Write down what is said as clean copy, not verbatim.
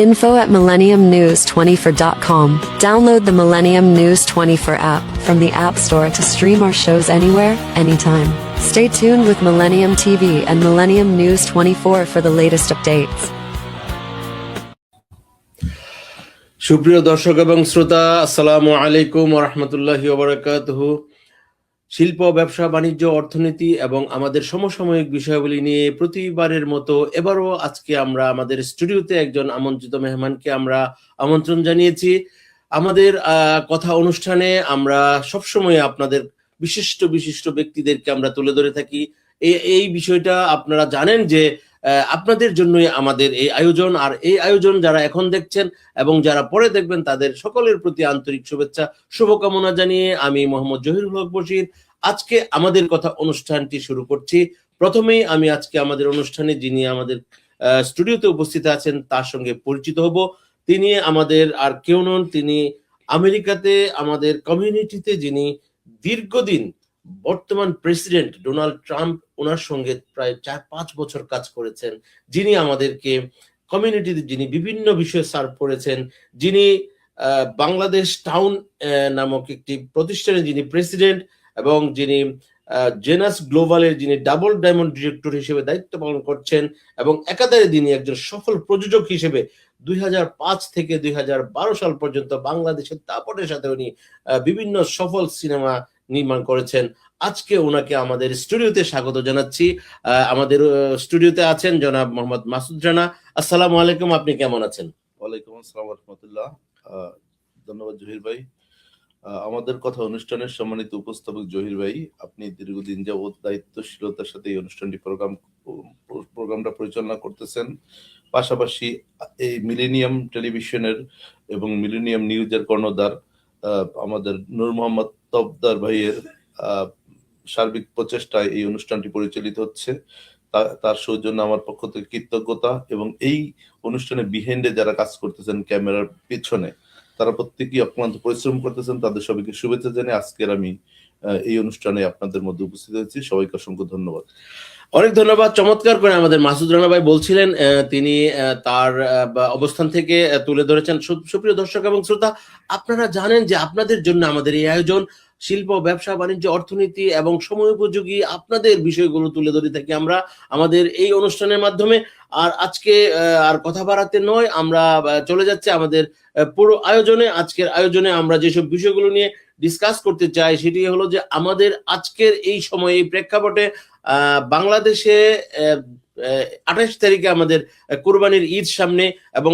Info at millenniumnews24.com. Download the Millennium News 24 app from the App Store to stream our shows anywhere, anytime. Stay tuned with Millennium TV and Millennium News 24 for the latest updates. সুপ্রিয় দর্শক এবং শ্রোতা, আসসালামু আলাইকুম ওয়া রাহমাতুল্লাহি ওয়া বারাকাতুহু। শিল্প, ব্যবসা, বাণিজ্য, অর্থনীতি এবং আমাদের সমসাময়িক বিষয়াবলী নিয়ে প্রতিবারের মতো এবারও আজকে আমরা আমাদের স্টুডিওতে একজন আমন্ত্রিত মেহমানকে আমরা আমন্ত্রণ জানিয়েছি। আমাদের কথা অনুষ্ঠানে আমরা সবসময় আপনাদের বিশিষ্ট বিশিষ্ট ব্যক্তিদেরকে আমরা তুলে ধরে থাকি। এই বিষয়টা আপনারা জানেন যে আপনাদের জন্যই আমাদের এই আয়োজন। আর এই আয়োজন যারা এখন দেখছেন এবং যারা পরে দেখবেন তাদের সকলের প্রতি আন্তরিক শুভেচ্ছা, শুভকামনা জানিয়ে আমি মোহাম্মদ জহিরুল হক বশির আজকে আমাদের কথা অনুষ্ঠানটি শুরু করছি। প্রথমেই আমি আজকে আমাদের অনুষ্ঠানে যিনি আমাদের স্টুডিওতে উপস্থিত আছেন তার সঙ্গে পরিচিত হব। তিনি আমাদের আর কেউ নন, তিনি আমেরিকাতে আমাদের কমিউনিটিতে যিনি দীর্ঘদিন বর্তমান প্রেসিডেন্ট ডোনাল্ড ট্রাম্প ওনার সঙ্গে প্রায় 4-5 বছর কাজ করেছেন, যিনি আমাদেরকে কমিউনিটিতে যিনি বিভিন্ন বিষয়ে সার্ভ করেছেন, যিনি বাংলাদেশ টাউন নামক একটি প্রতিষ্ঠানে যিনি প্রেসিডেন্ট এবং যিনি জেনাস গ্লোবালের যিনি ডাবল ডায়মন্ড ডিরেক্টর হিসেবে দায়িত্ব পালন করছেন এবং একাধারে তিনি একজন সফল প্রযোজক হিসেবে 2005 থেকে 2012 সাল পর্যন্ত বাংলাদেশের দাপটের সাথে উনি বিভিন্ন সফল সিনেমা নির্মাণ করেছেন। আজকে ওনাকে আমাদের স্টুডিওতে স্বাগত জানাচ্ছি। আমাদের স্টুডিওতে আছেন জনাব মোহাম্মদ মাসুদ রানা। আসসালামু আলাইকুম, আপনি কেমন আছেন? ওয়ালাইকুম আসসালাম ওয়া রাহমাতুল্লাহ। ধন্যবাদ জহির ভাই। আমাদের কথা অনুষ্ঠানের সম্মানিত উপস্থাপক জহির ভাই, আপনি দীর্ঘদিন যাবৎ দায়িত্বশীলতার সাথে এই অনুষ্ঠানটি প্রোগ্রামটা পরিচালনা করতেছেন। পাশাপাশি এই মিলেনিয়াম টেলিভিশনের এবং মিলেনিয়াম নিউজের কর্ণধার আমাদের নূর মোহাম্মদ তফদার ভাইয়ের সার্বিক প্রচেষ্টায় এই অনুষ্ঠানটি পরিচালিত হচ্ছে। তার সৌজন্য আমার পক্ষ থেকে কৃতজ্ঞতা এবং এই অনুষ্ঠানে বিহাইন্ডে যারা কাজ করতেছেন ক্যামেরার পিছনে তারা প্রত্যেকেই অক্লান্ত পরিশ্রম করতেছেন। তাদের সবাইকে শুভেচ্ছা জানিয়ে আজকের আমি এই অনুষ্ঠানে আপনাদের মধ্যে উপস্থিত হয়েছি। সবাইকে অসংখ্য ধন্যবাদ। অনেক ধন্যবাদ। চমৎকার করে আমাদের মাসুদ রানা ভাই বলছিলেন, তিনি তার অবস্থান থেকে তুলে ধরেছেন। সুপ্রিয় দর্শক এবং শ্রোতা, আপনারা জানেন যে আপনাদের জন্য আমাদের এই আয়োজন। শিল্প, ব্যবসা, বাণিজ্য, অর্থনীতি এবং সময়োপযোগী আপনাদের বিষয়গুলো তুলে ধরে থাকি আমরা আমাদের এই অনুষ্ঠানের মাধ্যমে। আর আজকে আর কথা বাড়াতে নয়, আমরা চলে যাচ্ছে আমাদের পুরো আয়োজনে। আজকের আয়োজনে আমরা যেসব বিষয়গুলো নিয়ে ডিসকাস করতে চাই সেটি হলো যে আমাদের আজকের এই সময়ে এই প্রেক্ষাপটে বাংলাদেশে 28 তারিখে আমাদের কুরবানির ঈদ সামনে এবং